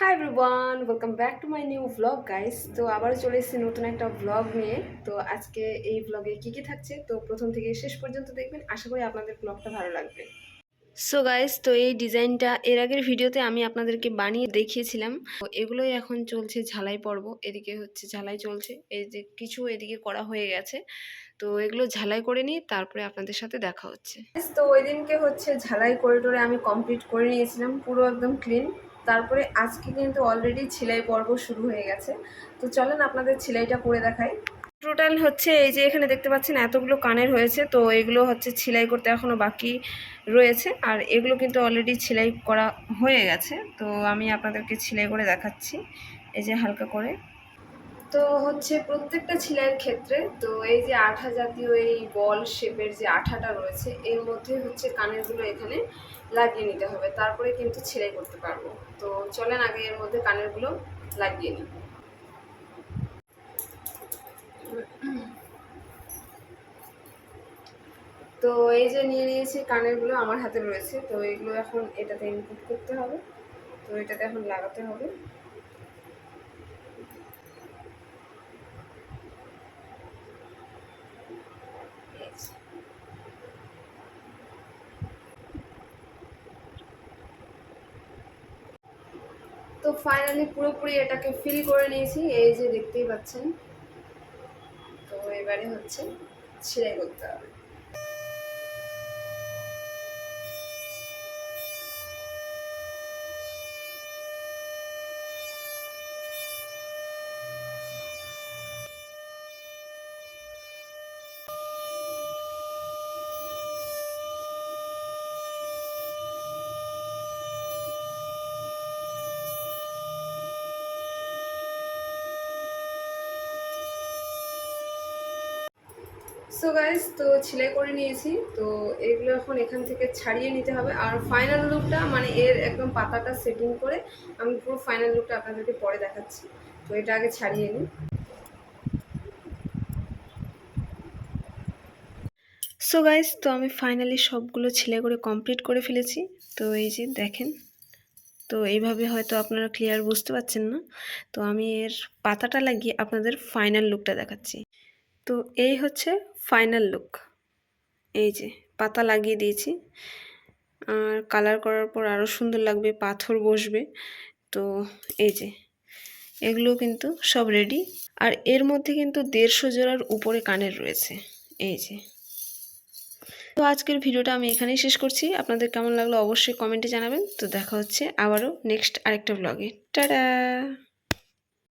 Hi everyone, welcome back to my new vlog guys. তো আবার চলে এসেছি নতুন একটা ভ্লগ নিয়ে। তো আজকে এই ভ্লগে কি কি থাকছে তো প্রথম থেকে শেষ পর্যন্ত দেখবেন। আশা করি আপনাদের ভ্লগটা ভালো লাগবে। সো গাইস, তো এই ডিজাইনটা এর আগের ভিডিওতে আমি আপনাদেরকে বানিয়ে দেখিয়েছিলাম। তো এগুলোই এখন চলছে ঝালাই পর্ব। এদিকে হচ্ছে ঝালাই চলছে, এই যে কিছু এদিকে করা হয়ে গেছে। তো এগুলো ঝালাই করে নিয়ে তারপরে আপনাদের সাথে দেখা হচ্ছে। তো ওই দিনকে হচ্ছে ঝালাই করে টোরে আমি কমপ্লিট করে নিয়েছিলাম, পুরো একদম ক্লিন। তারপরে আজকে কিন্তু অলরেডি সেলাই পর্ব শুরু হয়ে গেছে। তো চলেন আপনাদের সেলাইটা করে দেখাই। টোটাল হচ্ছে এই যে এখানে দেখতে পাচ্ছেন এতগুলো কানের হয়েছে। তো এগুলো হচ্ছে সেলাই করতে এখনও বাকি রয়েছে, আর এগুলো কিন্তু অলরেডি সেলাই করা হয়ে গেছে। তো আমি আপনাদেরকে সেলাই করে দেখাচ্ছি, এই যে হালকা করে। তো হচ্ছে প্রত্যেকটা সেলাইয়ের ক্ষেত্রে তো এই যে আঠা জাতীয় এই বল শেপের যে আঠাটা রয়েছে এর মধ্যে হচ্ছে কানেরগুলো এখানে লাগিয়ে নিতে হবে, তারপরে কিন্তু সেলাই করতে পারবো। তো চলেন আগে এর মধ্যে কানেরগুলো লাগিয়ে নিই। তো এই যে নিয়ে নিয়েছি কানেরগুলো, আমার হাতে রয়েছে। তো এগুলো এখন এটাতে ইনপুট করতে হবে, তো এটাতে এখন লাগাতে হবে। তো ফাইনালি পুরোপুরি এটাকে ফিল করে নিয়েছি, এই যে দেখতেই পাচ্ছেন। তো এবারে হচ্ছে সেলাই করতে হবে। সো গাইস, তো সেলাই করে নিয়েছি। তো এগুলো এখন এখান থেকে ছাড়িয়ে নিতে হবে, আর ফাইনাল লুকটা মানে এর একদম পাতাটা সেটিং করে আমি পুরো ফাইনাল লুকটা আপনাদেরকে পরে দেখাচ্ছি। তো এটা আগে ছাড়িয়ে নিই। সো গাইস, তো আমি ফাইনালি সবগুলো সেলাই করে কমপ্লিট করে ফেলেছি। তো এই যে দেখেন, তো এইভাবে হয়তো আপনারা ক্লিয়ার বুঝতে পারছেন না। তো আমি এর পাতাটা লাগিয়ে আপনাদের ফাইনাল লুকটা দেখাচ্ছি। তো এই হচ্ছে ফাইনাল লুক। এই যে পাতা লাগিয়ে দিয়েছি, আর কালার করার পর আরও সুন্দর লাগবে, পাথর বসবে। তো এই যে এগুলো কিন্তু সব রেডি, আর এর মধ্যে কিন্তু 150 জোড়ার উপরে কানের রয়েছে। এই যে, তো আজকের ভিডিওটা আমি এখানেই শেষ করছি। আপনাদের কেমন লাগলো অবশ্যই কমেন্টে জানাবেন। তো দেখা হচ্ছে আবারও নেক্সট আরেকটা ব্লগে। টাটা।